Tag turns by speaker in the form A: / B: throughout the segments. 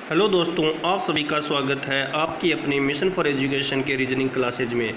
A: Hello दोस्तों, आप सभी का स्वागत है आपकी अपनी मिशन फॉर एजुकेशन के रीजनिंग क्लासेज में।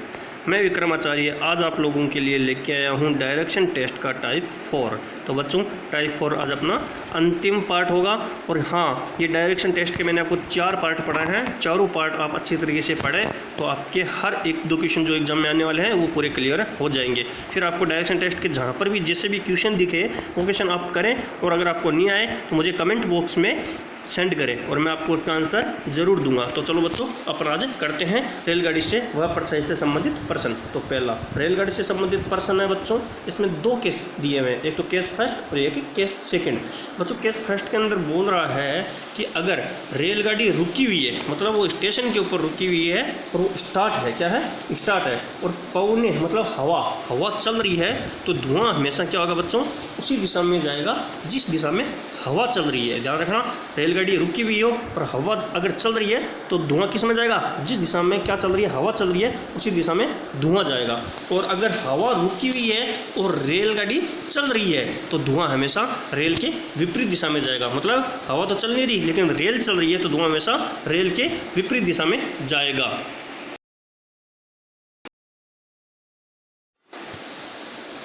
A: मैं विक्रमाचार्य आज आप लोगों के लिए लेके आया हूं डायरेक्शन टेस्ट का टाइप 4। तो बच्चों, टाइप 4 आज अपना अंतिम पार्ट होगा। और हाँ, ये डायरेक्शन टेस्ट के मैंने आपको 4 पार्ट पढ़ाए हैं। चारों पार्ट आप अच्छी तरीके से पढ़ें तो आपके हर एक दो क्वेश्चन जो एग्जाम में आने वाले हैं वो पूरे क्लियर हो जाएंगे। फिर आपको डायरेक्शन टेस्ट के जहाँ पर भी जैसे भी क्वेश्चन दिखे वो क्वेश्चन आप करें, और अगर आपको नहीं आए तो मुझे कमेंट बॉक्स में सेंड करें और मैं आपको उसका आंसर जरूर दूंगा। तो चलो बच्चों, अपन आज करते हैं रेलगाड़ी से व परछाई से संबंधित प्रश्न। तो पहला रेलगाड़ी से संबंधित प्रश्न है बच्चों, इसमें 2 केस दिए हुए हैं, एक तो केस फर्स्ट और एक केस सेकंड। बच्चों, केस फर्स्ट के अंदर बोल रहा है कि अगर रेलगाड़ी रुकी हुई है, मतलब वो स्टेशन के ऊपर रुकी हुई है और वो स्टार्ट है, क्या है, स्टार्ट है, और पवने मतलब हवा चल रही है, तो धुआं हमेशा क्या होगा बच्चों, उसी दिशा में जाएगा जिस दिशा में हवा चल रही है। ध्यान रखना, रेलगाड़ी रुकी हुई हो और हवा अगर चल रही है तो धुआं किस में जाएगा, जिस दिशा में क्या चल रही है, हवा चल रही है, उसी दिशा में धुआं जाएगा। और अगर हवा रुकी हुई है और रेलगाड़ी चल रही है तो धुआं हमेशा रेल के विपरीत दिशा में जाएगा। मतलब हवा तो चल नहीं रही लेकिन रेल चल रही है तो धुआं हमेशा रेल के विपरीत दिशा में जाएगा।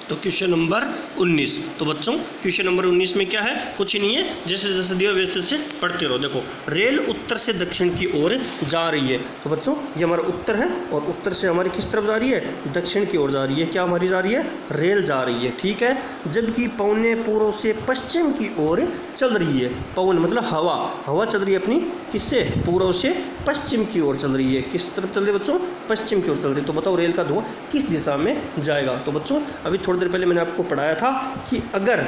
A: तो क्वेश्चन नंबर 19। तो बच्चों, क्वेश्चन नंबर 19 में क्या है, कुछ ही नहीं है, जैसे जैसे दिया वैसे से पढ़ते रहो। देखो, रेल उत्तर से दक्षिण की ओर जा रही है। तो बच्चों, ये हमारा उत्तर है और उत्तर से हमारी किस तरफ जा रही है, दक्षिण की ओर जा रही है। क्या हमारी जा रही है, रेल जा रही है, ठीक है। जबकि पौने पूर्व से पश्चिम की ओर चल रही है। पवन मतलब हवा चल रही है अपनी किससे, पूर्व से पश्चिम की ओर चल रही है। किस तरफ चल रही है बच्चों, पश्चिम की ओर चल रही है। तो बताओ रेल का धुआं किस दिशा में जाएगा। तो बच्चों, अभी थोड़ी देर पहले मैंने आपको पढ़ाया था कि अगर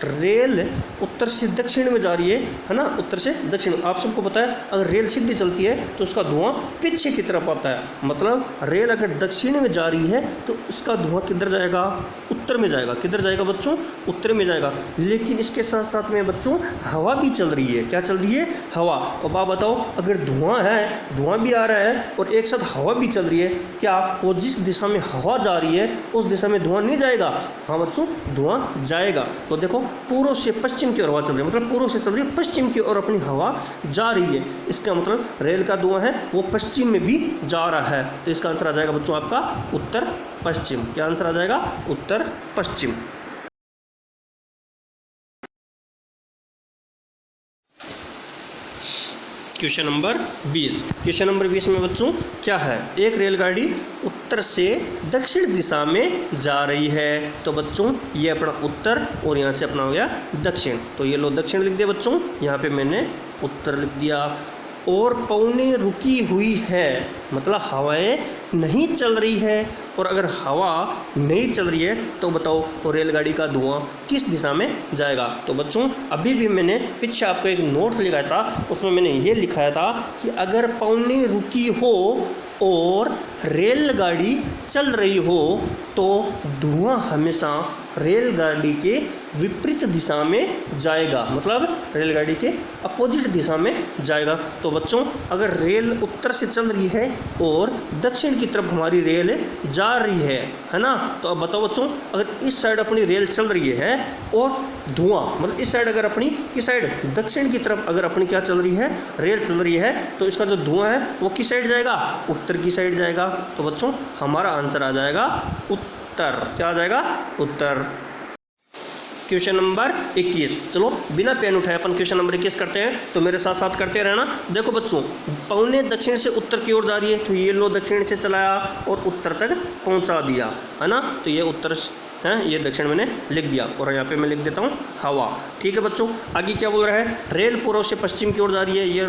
A: रेल उत्तर से दक्षिण में जा रही है ना, उत्तर से दक्षिण, आप सबको पता है अगर रेल सीधी चलती है तो उसका धुआं पीछे की तरफ आता है। मतलब रेल अगर दक्षिण में जा रही है तो उसका धुआं किधर जाएगा, उत्तर में जाएगा। किधर जाएगा बच्चों, उत्तर में जाएगा। लेकिन इसके साथ साथ में बच्चों हवा भी चल रही है। क्या चल रही है, हवा। अब आप बताओ, अगर धुआं है, धुआं भी आ रहा है और एक साथ हवा भी चल रही है, क्या वो जिस दिशा में हवा जा रही है उस दिशा में धुआं नहीं जाएगा। हाँ बच्चों, धुआं जाएगा। तो देखो, पूर्व से पश्चिम की ओर हवा चल रही है, मतलब पूर्व से चल रही है, पश्चिम की ओर अपनी हवा जा रही है। इसका मतलब रेल का धुआं है वो पश्चिम में भी जा रहा है। तो इसका आंसर आ जाएगा बच्चों आपका उत्तर पश्चिम। क्या आंसर आ जाएगा, उत्तर पश्चिम। Question number 20। क्वेश्चन नंबर 20 में बच्चों क्या है, एक रेलगाड़ी उत्तर से दक्षिण दिशा में जा रही है। तो बच्चों, ये अपना उत्तर और यहाँ से अपना हो गया दक्षिण। तो ये लो दक्षिण लिख दिया बच्चों, यहाँ पे मैंने उत्तर लिख दिया। और पौने रुकी हुई है, मतलब हवाएं नहीं चल रही है। और अगर हवा नहीं चल रही है तो बताओ तो रेलगाड़ी का धुआं किस दिशा में जाएगा। तो बच्चों, अभी भी मैंने पीछे आपको एक नोट लिखाया था, उसमें मैंने ये लिखाया था कि अगर पौने रुकी हो और रेलगाड़ी चल रही हो तो धुआं हमेशा रेलगाड़ी के विपरीत दिशा में जाएगा। मतलब रेलगाड़ी के अपोजिट दिशा में जाएगा। तो बच्चों, अगर रेल उत्तर से चल रही है और दक्षिण की तरफ हमारी रेल जा रही है ना, तो अब बताओ बच्चों, अगर इस साइड अपनी रेल चल रही है और धुआं, मतलब इस साइड अगर अपनी किस साइड, दक्षिण की तरफ अगर अपनी क्या चल रही है, रेल चल रही है, तो इसका जो धुआं है वो किस साइड जाएगा, उत्तर की साइड जाएगा। तो बच्चों, हमारा आंसर आ जाएगा उत्तर। क्या आ जाएगा, उत्तर। Question number 21। चलो बिना पेन उठाए अपन क्वेश्चन नंबर 21 करते हैं, तो मेरे साथ साथ करते रहना। देखो बच्चों, पौने दक्षिण से उत्तर की ओर जा रही है, तो ये लो दक्षिण से चलाया और उत्तर तक पहुंचा दिया, है ना। तो ये उत्तर है, ये दक्षिण मैंने लिख दिया और यहाँ पे मैं लिख देता हूँ हवा। ठीक है बच्चों, आगे क्या बोल रहा है, रेल पूर्व से पश्चिम की ओर जा रही है। ये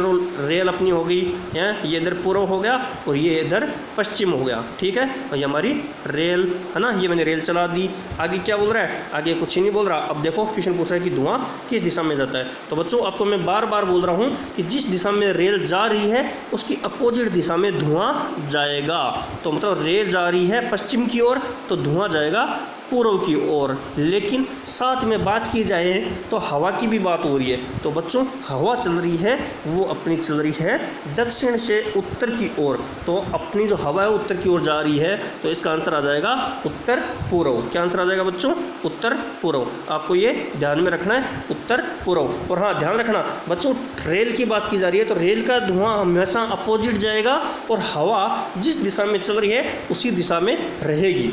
A: रेल अपनी हो गई है, ये इधर पूर्व हो गया और ये इधर पश्चिम हो गया। ठीक है, और ये हमारी रेल है ना, ये मैंने रेल चला दी। आगे क्या बोल रहा है, आगे कुछ ही नहीं बोल रहा। अब देखो, क्वेश्चन पूछ रहा है कि धुआं किस दिशा में जाता है। तो बच्चों, आपको मैं बार बार बोल रहा हूँ कि जिस दिशा में रेल जा रही है उसकी अपोजिट दिशा में धुआं जाएगा। तो मतलब रेल जा रही है पश्चिम की ओर तो धुआं जाएगा पूर्व की ओर। लेकिन साथ में बात की जाए तो हवा की भी बात हो रही है। तो बच्चों, हवा चल रही है वो अपनी चल रही है दक्षिण से उत्तर की ओर, तो अपनी जो हवा है उत्तर की ओर जा रही है। तो इसका आंसर आ जाएगा उत्तर पूर्व। क्या आंसर आ जाएगा बच्चों, उत्तर पूर्व। आपको ये ध्यान में रखना है, उत्तर पूर्व। और हाँ, ध्यान रखना बच्चों, रेल की बात की जा रही है तो रेल का धुआं हमेशा अपोजिट जाएगा और हवा जिस दिशा में चल रही है उसी दिशा में रहेगी।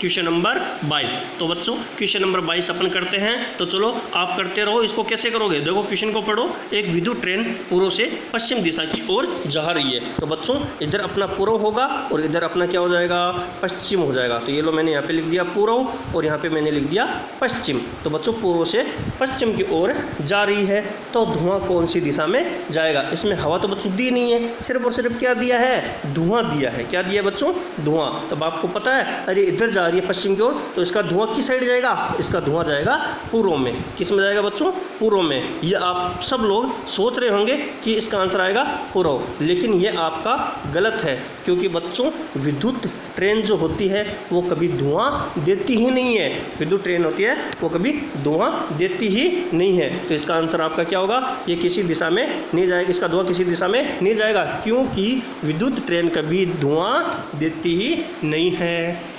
A: Question number 22। तो बच्चों क्वेश्चन नंबर 22 अपन करते हैं। तो चलो आप करते रहो। इसको कैसे करोगे, देखो क्वेश्चन को पढ़ो। एक विद्युत ट्रेन पूर्व से पश्चिम दिशा की ओर जा रही है। तो बच्चों इधर अपना पूर्व होगा और इधर अपना क्या हो जाएगा, पश्चिम हो जाएगा। तो ये लो मैंने यहाँ पे लिख दिया पूर्व और यहाँ पे मैंने लिख दिया पश्चिम। तो बच्चों पूर्व से पश्चिम की ओर जा रही है तो धुआं कौन सी दिशा में जाएगा। इसमें हवा तो बच्चों दी नहीं है, सिर्फ और सिर्फ क्या दिया है, धुआं दिया है। क्या दिया बच्चों, धुआं। तब आपको पता है अरे इधर जा रही है पश्चिम की ओर, तो इसका धुआं किस साइड जाएगा, इसका धुआं जाएगा पूर्व में। किस में जाएगा बच्चों, पूर्व में। ये आप सब लोग सोच रहे होंगे कि इसका आंसर आएगा पूर्व, लेकिन ये आपका गलत है, क्योंकि बच्चों विद्युत ट्रेन जो होती है वो कभी धुआं देती ही नहीं है। विद्युत ट्रेन होती है वो कभी धुआं देती ही नहीं है। तो इसका आंसर आपका क्या होगा, ये किसी दिशा में नहीं जाएगा, इसका धुआं किसी दिशा में नहीं जाएगा, क्योंकि विद्युत ट्रेन कभी धुआं देती ही नहीं है।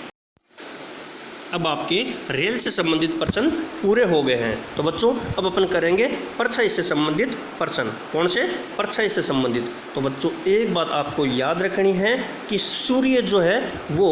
A: अब आपके रेल से संबंधित प्रश्न पूरे हो गए हैं। तो बच्चों अब अपन करेंगे परछाई से संबंधित प्रश्न। कौन से, परछाई से संबंधित। तो बच्चों एक बात आपको याद रखनी है कि सूर्य जो है वो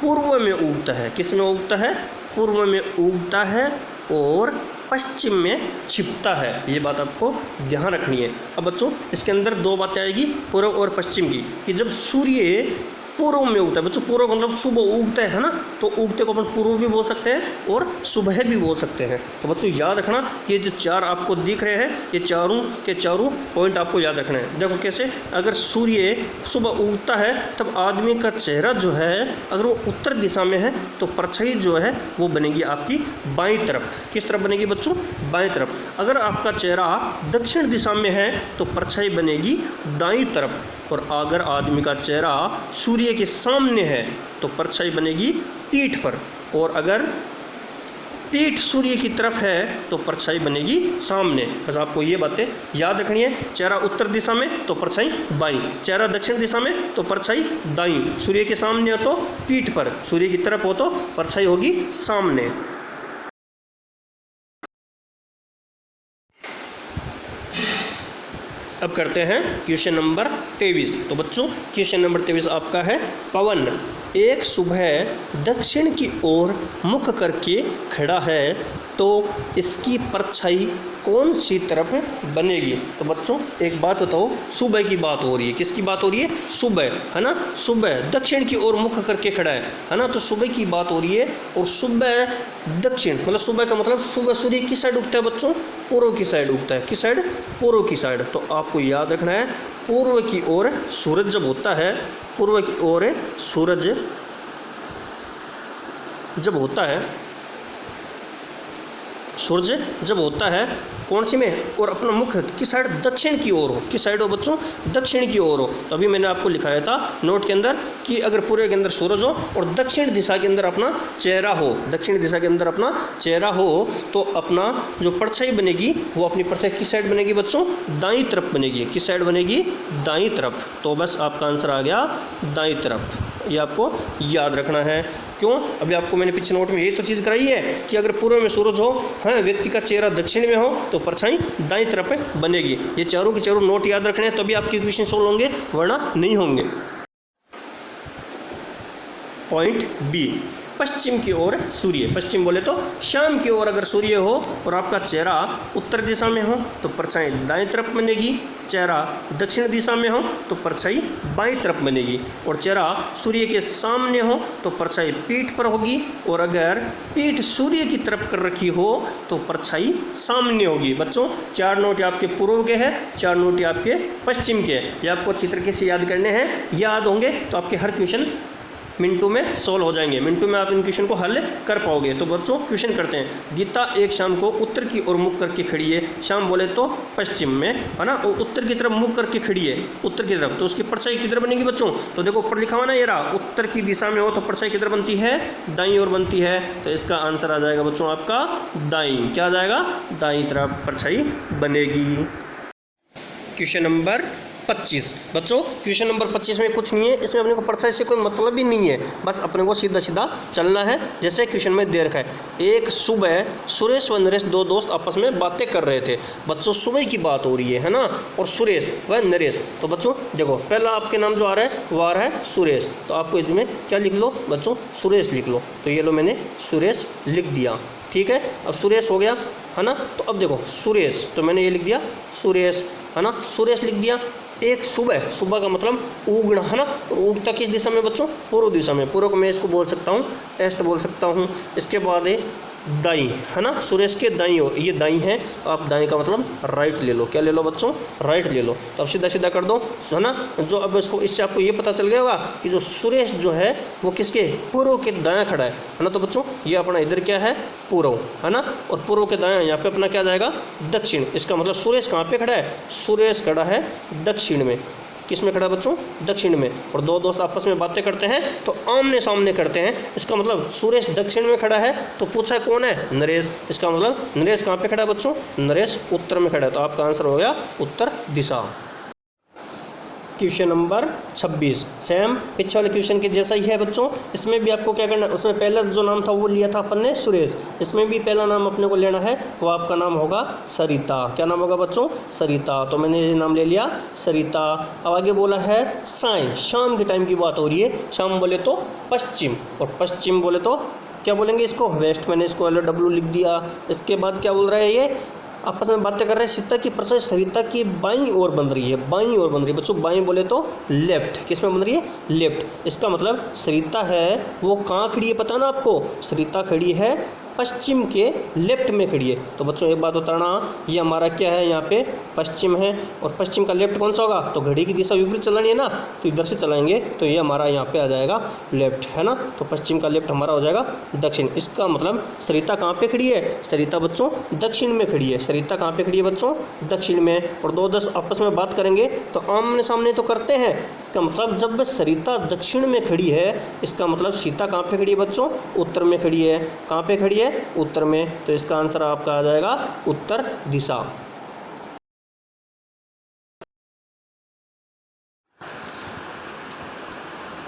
A: पूर्व में उगता है। किस में उगता है, पूर्व में उगता है और पश्चिम में छिपता है। ये बात आपको ध्यान रखनी है। अब बच्चों इसके अंदर दो बातें आएगी, पूर्व और पश्चिम की, कि जब सूर्य पूर्व में उगता है, बच्चों पूर्व मतलब सुबह उगता है ना, तो उगते को अपन पूर्व भी बोल सकते हैं और सुबह भी बोल सकते हैं। तो बच्चों याद रखना, ये जो चार आपको दिख रहे हैं ये चारों के चारों पॉइंट आपको याद रखना है। देखो कैसे, अगर सूर्य सुबह उगता है तब आदमी का चेहरा जो है अगर वो उत्तर दिशा में है तो परछाई जो है वो बनेगी आपकी बाईं तरफ। किस तरफ बनेगी बच्चों, बाईं तरफ। अगर आपका चेहरा दक्षिण दिशा में है तो परछाई बनेगी दाईं तरफ। और अगर आदमी का चेहरा सूर्य के सामने है तो परछाई बनेगी पीठ पर, और अगर पीठ सूर्य की तरफ है तो परछाई बनेगी सामने। बस आपको ये बातें याद रखनी है। चेहरा उत्तर दिशा में तो परछाई बाईं, चेहरा दक्षिण दिशा में तो परछाई दाईं, सूर्य के सामने हो तो पीठ पर, सूर्य की तरफ हो तो परछाई होगी सामने। अब करते हैं क्वेश्चन नंबर 23। तो बच्चों क्वेश्चन नंबर 23 आपका है, पवन एक सुबह दक्षिण की ओर मुख करके खड़ा है तो इसकी परछाई कौन सी तरफ बनेगी। तो बच्चों एक बात बताओ, सुबह की बात हो रही है, किसकी बात हो रही है, सुबह, है ना। सुबह दक्षिण की ओर मुख करके खड़ा है ना, तो सुबह की बात हो रही है। और सुबह दक्षिण मतलब सुबह का मतलब सुबह सूर्य किस साइड उगता है बच्चों, पूर्व की साइड उगता है। किस साइड, पूर्व की साइड। तो आपको याद रखना है पूर्व की ओर सूरज जब होता है, पूर्व की ओर सूरज जब होता है, सूरज जब होता है कौन सी में, और अपना मुख किस साइड, दक्षिण की ओर हो। किस साइड हो बच्चों, दक्षिण की ओर हो। तो अभी मैंने आपको लिखाया था नोट के अंदर कि अगर पूर्व के अंदर सूरज हो और दक्षिण दिशा के अंदर अपना चेहरा हो, दक्षिण दिशा के अंदर अपना चेहरा हो, तो अपना जो परछाई बनेगी वो अपनी परछाई किस साइड बनेगी बच्चों, दाईं तरफ बनेगी। किस साइड बनेगी, दाईं तरफ। तो बस आपका आंसर आ गया दाईं तरफ। ये आपको याद रखना है। क्यों, अभी आपको मैंने पीछे नोट में यही तो चीज़ कराई है कि अगर पूर्व में सूरज हो, हाँ, व्यक्ति का चेहरा दक्षिण में हो तो परछाई दाईं तरफ बनेगी। ये चारों के चारों नोट याद रखने हैं तभी आपके क्वेश्चन सोल्व होंगे, वरना नहीं होंगे। पॉइंट बी, पश्चिम की ओर सूर्य। पश्चिम बोले तो शाम की ओर अगर सूर्य हो और आपका चेहरा उत्तर दिशा में हो तो परछाई दाईं तरफ बनेगी, चेहरा दक्षिण दिशा में हो तो परछाई बाईं तरफ बनेगी, और चेहरा सूर्य के सामने हो तो परछाई पीठ पर होगी, और अगर पीठ सूर्य की तरफ कर रखी हो तो परछाई सामने होगी। बच्चों 4 नोट आपके पूर्व के हैं, 4 नोट आपके पश्चिम के हैं। ये आपको अच्छी तरीके से याद करने हैं। याद होंगे तो आपके हर क्वेश्चन मिनटों में सोल्व हो जाएंगे, मिनटों में आप इन क्वेश्चन को हल कर पाओगे। तो बच्चों क्वेश्चन करते हैं। गीता एक शाम को उत्तर की ओर मुख करके खड़ी है, शाम बोले तो पश्चिम में, है ना, और उत्तर की तरफ मुख करके खड़ी है, उत्तर की तरफ, तो उसकी परछाई किधर बनेगी बच्चों, तो देखो ऊपर लिखा हुआ ना, ये रहा, उत्तर की दिशा में हो तो परछाई किधर बनती है, दाईं ओर बनती है। तो इसका आंसर आ जाएगा बच्चों आपका दाईं। क्या आ जाएगा, दाईं तरफ परछाई बनेगी। Question number 25। बच्चों क्वेश्चन नंबर 25 में कुछ नहीं है, इसमें अपने को परछाई से कोई मतलब ही नहीं है, बस अपने को सीधा सीधा चलना है। जैसे क्वेश्चन में दे रखा है, एक सुबह सुरेश व नरेश दो दोस्त आपस में बातें कर रहे थे। बच्चों सुबह की बात हो रही है ना, और सुरेश व नरेश। तो बच्चों देखो पहला आपके नाम जो आ रहा है वो आ रहा है सुरेश, तो आपको इसमें क्या लिख लो बच्चों, सुरेश लिख लो। तो ये लो मैंने सुरेश लिख दिया, ठीक है। अब सुरेश हो गया है ना, तो अब देखो सुरेश, तो मैंने ये लिख दिया सुरेश, है ना, सुरेश लिख दिया। एक सुबह, सुबह का मतलब उगना, है ना, और उगता किस दिशा में बच्चों, पूर्व दिशा में। पूर्व को मैं इसको बोल सकता हूँ ईस्ट बोल सकता हूँ। इसके बाद है दाई, है ना, सुरेश के दाई हो, ये दाई है, आप दाई का मतलब राइट ले लो। क्या ले लो बच्चों, राइट ले लो। तो अब सीधा सीधा कर दो, है ना। जो अब इसको, इससे आपको ये पता चल गया होगा कि जो सुरेश जो है वो किसके पूर्व के दायां खड़ा है ना। तो बच्चों ये अपना इधर क्या है, पूर्व, है ना, और पूर्व के दायां यहाँ पे अपना क्या जाएगा, दक्षिण। इसका मतलब सुरेश कहाँ पे खड़ा है, सुरेश खड़ा है दक्षिण में। किस में खड़ा है बच्चों, दक्षिण में। और दो दोस्त आपस में बातें करते हैं तो आमने सामने करते हैं। इसका मतलब सुरेश दक्षिण में खड़ा है, तो पूछा है कौन है, नरेश। इसका मतलब नरेश कहाँ पे खड़ा है बच्चों, नरेश उत्तर में खड़ा है। तो आपका आंसर हो गया उत्तर दिशा। क्वेश्चन नंबर 26 सेम पिछले वाले क्वेश्चन के जैसा ही है बच्चों। इसमें भी आपको क्या करना है, उसमें पहला जो नाम था वो लिया था अपन ने सुरेश, इसमें भी पहला नाम अपने को लेना है, वो आपका नाम होगा सरिता। क्या नाम होगा बच्चों, सरिता। तो मैंने ये नाम ले लिया सरिता। अब आगे बोला है साय, शाम के टाइम की बात हो रही है। शाम बोले तो पश्चिम, और पश्चिम बोले तो क्या बोलेंगे इसको, वेस्ट। मैंने इसको LW लिख दिया। इसके बाद क्या बोल रहा है, ये आपस में बातें कर रहे हैं, सीता की परछाई सरिता की बाईं ओर बन रही है, बाईं ओर बन रही है बच्चों। बाईं बोले तो लेफ्ट, किस में बन रही है, लेफ्ट। इसका मतलब सरिता है वो कहाँ खड़ी है पता है ना आपको, सरिता खड़ी है पश्चिम के लेफ्ट में खड़ी है। तो बच्चों एक बात बताना, ये हमारा क्या है, यहाँ पे पश्चिम है, और पश्चिम का लेफ्ट कौन सा होगा, तो घड़ी की दिशा विपरीत चलानी है ना, तो इधर से चलाएंगे तो ये हमारा यहाँ पे आ जाएगा लेफ्ट, है ना। तो पश्चिम का लेफ्ट हमारा हो जाएगा दक्षिण। इसका मतलब सरिता कहाँ पे खड़ी है, सरिता बच्चों दक्षिण में खड़ी है। सरिता कहाँ पे खड़ी है बच्चों, दक्षिण में। और दो दोस्त आपस में बात करेंगे तो आमने सामने तो करते हैं। इसका मतलब जब सरिता दक्षिण में खड़ी है, इसका मतलब सीता कहाँ पे खड़ी है बच्चों, उत्तर में खड़ी है। कहाँ पे खड़ी है, उत्तर में। तो इसका आंसर आपका आ जाएगा उत्तर दिशा।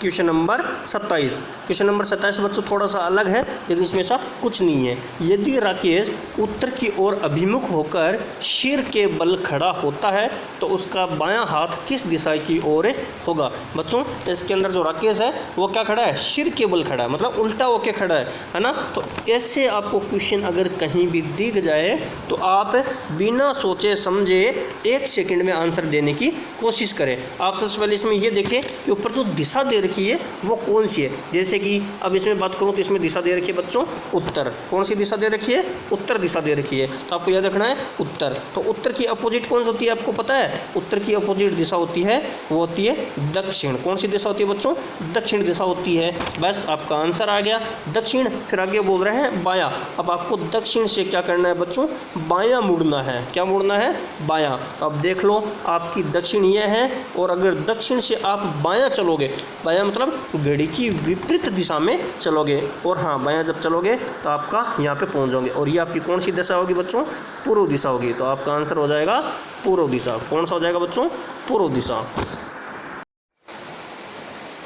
A: Question number 27। क्वेश्चन नंबर 27 बच्चों थोड़ा सा अलग है, लेकिन इसमें ऐसा कुछ नहीं है। यदि राकेश उत्तर की ओर अभिमुख होकर सिर के बल खड़ा होता है तो उसका बायां हाथ किस दिशा की ओर होगा। बच्चों इसके अंदर जो राकेश है वो क्या खड़ा है, सिर के बल खड़ा है, मतलब उल्टा होके खड़ा है ना। तो ऐसे आपको क्वेश्चन अगर कहीं भी दिख जाए तो आप बिना सोचे समझे 1 सेकंड में आंसर देने की कोशिश करें। आप सबसे पहले इसमें ये देखें कि ऊपर जो दिशा दे रखी है वो कौन सी है। जैसे कि अब इसमें बात करूं तो इसमें दिशा दे रखी है बच्चों उत्तर। कौन सी दिशा दे रखी है, उत्तर दिशा दे रखी है। तो आपको याद रखना है उत्तर। तो उत्तर की अपोजिट कौन सी होती है आपको पता है, उत्तर की अपोजिट दिशा होती है वो होती है दक्षिण। कौन सी दिशा होती है बच्चों, दक्षिण दिशा होती है। बस आपका आंसर आ गया दक्षिण। फिर आगे बोल रहे हैं बायां। अब आपको दक्षिण से क्या करना है बच्चों, बायां मुड़ना है। क्या मुड़ना है, बायां। तो अब देख लो आपकी दक्षिण ये है, और अगर दक्षिण से आप बायां चलोगे, बायां मतलब घड़ी की विपरीत दिशा में चलोगे, और हाँ बायां जब चलोगे तो आपका यहाँ पे पहुँच जाओगे, और ये आपकी कौन सी दिशा होगी बच्चों, पूर्व दिशा होगी। तो आपका आंसर हो जाएगा पूर्व दिशा। कौन सा हो जाएगा बच्चों, पूर्व दिशा।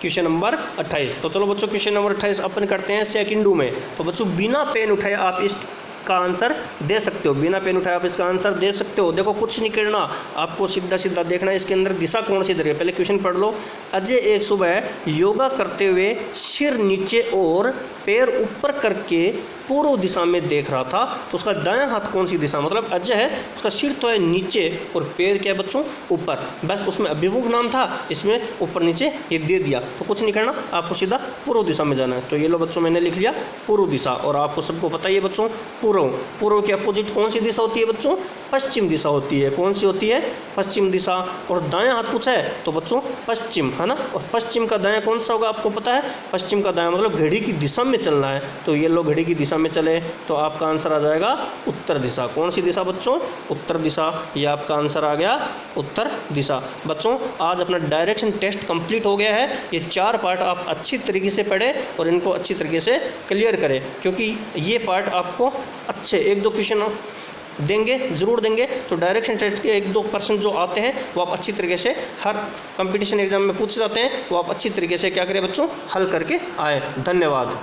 A: Question number 28। तो चलो बच्चों क्वेश्चन नंबर 28 अपन करते हैं सेकंडों में। तो बच्चों बिना पेन उठाए आप इसका आंसर दे सकते हो, बिना पेन उठाए आप इसका आंसर दे सकते हो। देखो कुछ नहीं करना, आपको सीधा सीधा देखना है इसके अंदर दिशा कौन सी दे रही है। पहले क्वेश्चन पढ़ लो। अजय एक सुबह योगा करते हुए सिर नीचे और पैर ऊपर करके पूर्व दिशा में देख रहा था, तो उसका दायां हाथ कौन सी दिशा, मतलब अजय है उसका सिर तो है नीचे और पैर क्या है बच्चों ऊपर। बस उसमें अभिमुख नाम था, इसमें ऊपर नीचे ये दे दिया। तो कुछ नहीं करना, आपको सीधा पूर्व दिशा में जाना है। तो ये लो बच्चों मैंने लिख लिया पूर्व दिशा। और आपको सबको पता ही है बच्चों पूर्व, पूर्व के अपोजिट कौन सी दिशा होती है बच्चों, पश्चिम दिशा होती है। कौन सी होती है, पश्चिम दिशा। और दायां हाथ पूछा है तो बच्चों पश्चिम, है ना। और पश्चिम का दायां कौन सा होगा आपको पता है, पश्चिम का दायां मतलब घड़ी की दिशा में चलना है। तो ये लो घड़ी की दिशा में चले तो आपका आंसर आ जाएगा उत्तर दिशा। कौन सी दिशा बच्चों, उत्तर दिशा। ये आपका आंसर आ गया उत्तर दिशा। बच्चों आज अपना डायरेक्शन टेस्ट कंप्लीट हो गया है। ये 4 पार्ट आप अच्छी तरीके से पढ़े और इनको अच्छी तरीके से क्लियर करें, क्योंकि ये पार्ट आपको अच्छे 1-2 क्वेश्चन देंगे, ज़रूर देंगे। तो डायरेक्शन टेस्ट के 1-2 प्रश्न जो आते हैं वो आप अच्छी तरीके से हर कंपटीशन एग्जाम में पूछे जाते हैं, वो आप अच्छी तरीके से क्या करें बच्चों, हल करके आए। धन्यवाद।